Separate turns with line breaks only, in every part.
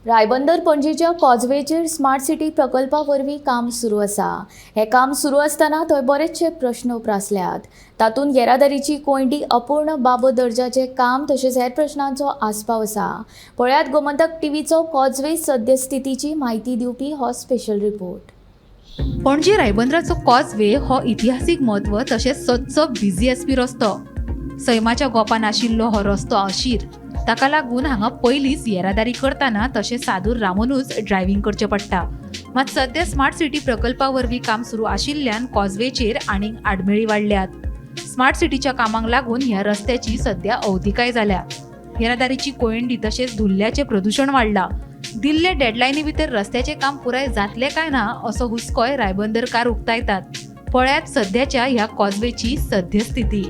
रायबंदर पणजेच्या कॉजवेचेर smart city प्रकल्पा वरवीं काम सुरू आसा। हे काम सुरू आसतना थंय बरेचशे प्रश्न उप्रासल्यात। तातूंत येरादारीची कोंडी अपूर्ण बाब दर्जाचे काम तशेंच हेर प्रश्नांचो आस्पाव आसा। पळयात गोमंतक टीव्हीचो कॉजवे सद्यस्थितीची म्हायती दिवपी हो स्पेशल रिपोर्ट।
पणजी रायबंदराचो कॉजवे हो इतिहासीक म्हत्व तशेंच सदचो बिझी एसपी रस्तो। सैमाच्या गोपान आशिल्लो हो रस्तो आशीर, ताका लागून हांगा पयलींच येरादारी करतना तशेंच सादूर रावनूच ड्रायव्हिंग करचें पडटा। मात सध्या स्मार्ट सिटी प्रकल्पा वरवीं काम सुरू आशिल्ल्यान कॉजवेचेर आनीक आडमेळी वाडल्यात। स्मार्ट सिटीच्या कामाक लागून ह्या रस्त्याची सध्या अवतिकाय जाल्या। येरादारीची कोयंडी तशेंच धुल्ल्याचें प्रदूषण वाडलां। दिल्ले डेडलायनी भितर रस्त्याचें काम पुराय जातलें काय ना असो हुस्कोय रायबंदरकार उक्तायतात। पळयात सध्याच्या ह्या कॉजवेची सद्यस्थिती।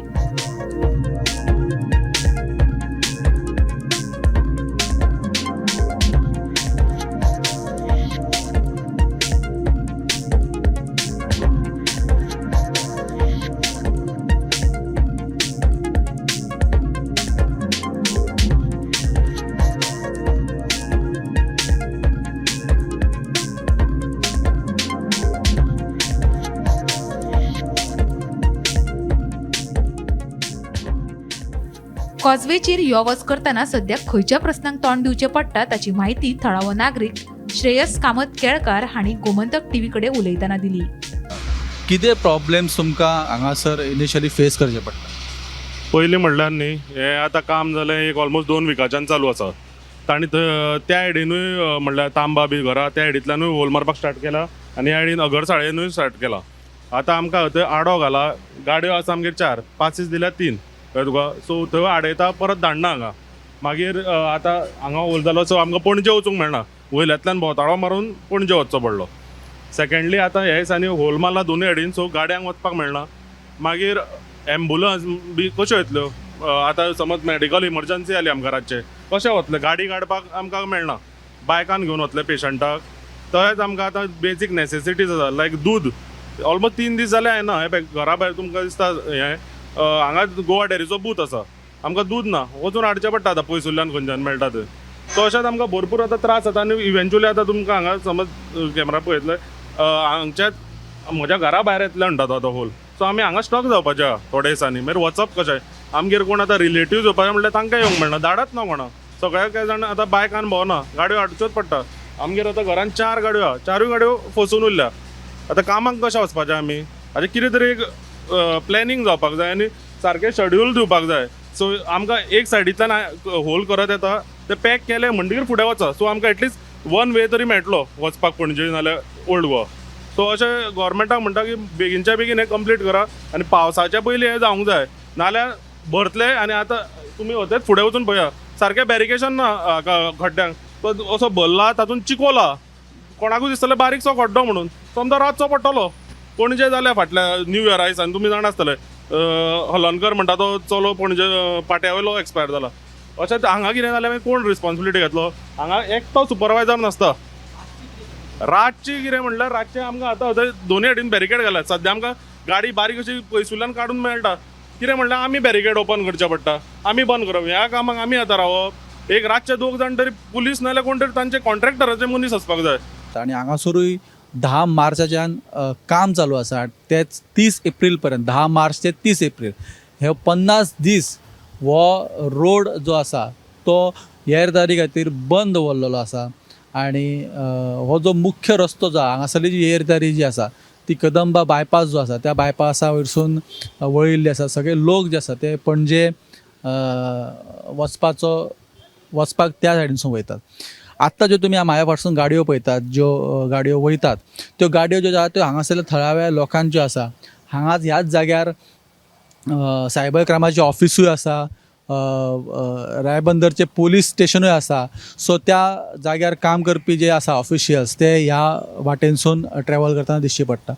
कॉजवेचेर यो वच करतना सध्या खंयच्या प्रस्नांक तोंड दिवचें पडटा ताची म्हायती थळावो नागरीक श्रेयस कामत केळकार हांणी गोमंतक टीव्ही कडेन उलयतना दिली।
कितें प्रॉब्लेम्स तुमकां हांगासर इनिशियली फेस करचे पडटा?
पयलीं म्हणल्यार न्ही हें आतां काम जालें एक ऑलमोस्ट 2 विकाच्यान चालू आसा। तांणी त्या आयडीनूय म्हणल्यार तांबा बी घरा त्या आयडींतल्यानूय होल मारपाक स्टार्ट केला आनी ह्या आयडीन अगरसाळेनूय स्टार्ट केला। आतां आमकां थंय आडो घाला, गाडयो आसा आमगेर 4, 5 दिल्यार 3 कळ्ळें तुका। सो थंय आडयता परत धाडना हांगा। मागीर आतां हांगा होल जालो सो आमकां पणजे वचूंक मेळना, वयल्यांतल्यान भोंवताळो मारून पणजे वचचो पडलो। सेकेंडली आतां ह्या दिसांनी होल मारला दोनूय आयडीन, सो गाड्यांक वचपाक मेळना। मागीर एम्बुलन्स बी कश्यो येतल्यो? आतां समज मेडिकल इमर्जन्सी जाली आमकां रातचे कशें वतले? गाडी काडपाक आमकां मेळना, बायकान घेवन वतले पेशंटाक। तशेंच आमकां आतां बेजीक नेसेसिटीज आसा लायक दूद। ऑलमोस्ट 3 दीस जाले येना। हे घरा भायर तुमकां दिसता हें हांगा गोवा डेरीचो बूथ आसा, आमकां दूद ना, वचून हाडचें पडटा आतां पयसुल्ल्यान खंयच्यान मेळटा थंय। तशेंच आमकां भरपूर आतां त्रास जाता आनी इवेंच्युअली आतां तुमकां हांगा समज कॅमेरा पळयतले हांगच्याच म्हज्या घरा भायर येतले म्हणटा तो होल। सो आमी हांगा स्टॉक जावपाचे आहा थोड्या दिसांनी, मागीर वचप कशें? आमगेर कोण आतां रिलेटिव्ज येवपाचे म्हणल्यार तांकां येवंक मेळना, धाडत ना कोणा। सगळ्या कांय जाण आतां बायकान भोंवना, गाडयो हाडच्योच पडटा। आमगेर आतां घरान 4 गाडयो आहा, 4 गाडयो फसून उरल्या। आतां कामाक कशें वचपाचें आमी? हाजें कितें तरी एक प्लॅनिंग जावपाक जाय आनी सारकें शेड्यूल दिवपाक जाय। सो आमकां एक सायडींतल्यान होल करत येता ते पॅक केले म्हणटकीर फुडें वचा, सो आमकां एटलीस्ट 1 वे तरी मेळटलो वचपाक पणजे नाल्यार ओल्ड गोवा। सो अशें गव्हर्मेंटाक म्हणटा की बेगीनच्या बेगीन हें कंप्लीट करा आनी पावसाच्या पयलीं हें जावंक जाय, नाल्यार भरतले आनी आतां तुमी होतेच फुडें वचून पळया सारकें बॅरिकेशन ना खड्ड्यांक, तो असो भरला तातूंत चिकोला, कोणाकूय दिसतलें बारीकसो खड्डो म्हणून, समजा रातचो पडटलो। पणजे जाल्या फाटल्या न्यू इयरा दिसांनी तुमी जाणा आसतले हलनकर म्हणटा तो चलो पणजे पाट्या वयलो एक्सपायर जाला। अशें हांगा कितें जालें मागीर कोण रिस्पॉन्सिबिलिटी घेतलो? हांगा एकटो सुपरवायझर नासता। रातची कितें म्हणल्यार रातचें आमकां आतां थंय दोनूय सायडीन बॅरिकेड घाल्यात। सद्या आमकां गाडी बारीक अशी पयसुल्ल्यान काडून मेळटा, कितें म्हणल्यार आमी बॅरिकेड ओपन करचें पडटा, आमी बंद करप। ह्या कामाक आमी आतां रावप। एक रातचे 2 जाण तरी पुलीस नाल्यार कोण तरी तांचे कॉन्ट्रॅक्टराचे मनीस आसपाक जाय।
आनी हांगासरूय 10 मार्चाच्यान काम चालू आसा, तेच 30 एप्रील पर्यंत, 10 मार्च ते 30 एप्रील हे 50 दीस हो रोड जो आसा तो येरादारी खातीर बंद दवरलेलो आसा। आनी हो जो मुख्य रस्तो जो हांगासरली जी येरादारी जी आसा ती कदंबा बायपास जो आसा त्या बायपासा वयरसून वळिल्ली आसा। सगळे लोक जे आसा ते पणजे वचपाक त्या सायडीनसून वयतात। आत्तां ज्यो तुमी म्हाज्या फाटसून गाडयो पळयतात, ज्यो गाडयो वयतात त्यो गाडयो ज्यो आसा त्यो हांगासरल्या थळाव्या लोकांच्यो आसा। हांगाच ह्याच जाग्यार सायबर क्रायमाचें ऑफिसूय आसा, रायबंदरचें पुलीस स्टेशनूय आसा। सो त्या जाग्यार काम करपी जे आसा ऑफिशियल्स ते ह्या वाटेनसून ट्रॅव्हल करतना दिश्टी पडटा।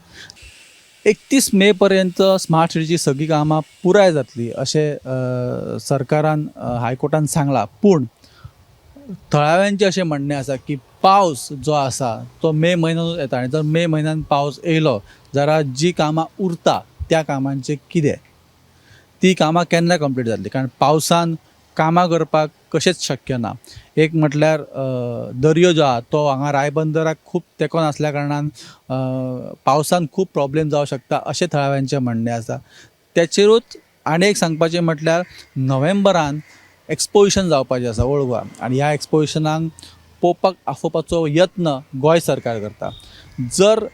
31 मे पर्यंत स्मार्ट सिटीची सगळीं कामां पुराय जातली अशें सरकारान हायकोर्टान सांगलां। पूण थळाव्यांचें अशें म्हणणें आसा की पावस जो आसा तो मे म्हयन्यांतूच येता आनी जर मे म्हयन्यान पावस येयलो जाल्यार जी कामां उरता त्या कामांचें कितें? ती कामां केन्ना कंप्लीट जातली? कारण पावसान कामां करपाक कशेंच शक्य ना. एक म्हटल्यार दर्यो जो आहा तो हांगा रायबंदराक खूब तेंकोन आसल्या कारणान पावसान खूब प्रॉब्लेम जावं शकता अशें थळाव्यांचें म्हणणें आसा. तेचेरूच आनी एक सांगपाचें म्हटल्यार नोव्हेंबरान एक्सपोजिशन जावपाचें आसा ओल्ड गोवा आनी ह्या एक्सपोजिशनाक पोवपाक आफोवपाचो यत्न गोंय सरकार करता. जर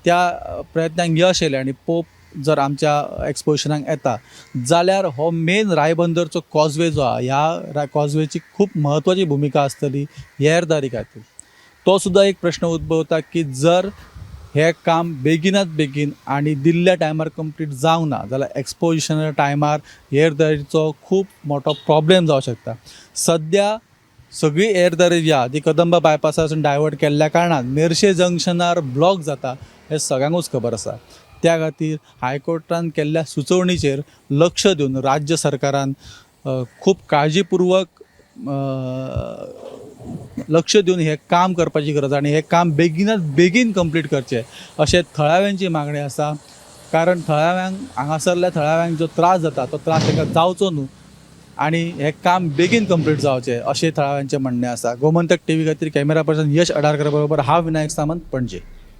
त्या प्रयत्नांक यश येलें आनी पोप जर आमच्या एक्सपोजिशनाक येता जाल्यार हो मेन रायबंदरचो कॉजवे जो आहा ह्या कॉजवेची खूब म्हत्वाची भुमिका आसतली येरादारी खातीर. तो सुद्दां एक प्रश्न उद्भवता की जर हे काम बेगिनात बेगीन आनी दिल्ल्या टायमार कंप्लीट जावंक ना जाल्यार एक्सपोजिशना टायमार येरादारीचो खूब मोठो प्रॉब्लेम जावं शकता. सद्या सगळी येरादारी जी आहा ती कदंबा बायपासासून डायवर्ट केल्ल्या कारणान मेर्शे जंक्शनार ब्लॉक जाता हें सगळ्यांकूच खबर आसा. त्या खातीर हायकोर्टान केल्ल्या सुचोवणीचेर लक्ष दिवन राज्य सरकारान खूब काळजीपुर्वक लक्ष दिवन हें काम करपाची गरज आनी हें काम बेगिनात बेगीन कंप्लीट करचें अशें थळाव्यांची मागणी आसा. कारण थळाव्यांक हांगासरल्या थळाव्यांक जो त्रास जाता तो त्रास तांकां जावचो न्हू आनी हें काम बेगीन कंप्लीट जावचें अशें थळाव्यांचें म्हणणें आसा. गोमंतक टीव्ही खातीर कॅमेरा पर्सन यश अडारकर बरोबर हांव विनायक सामंत, पणजे.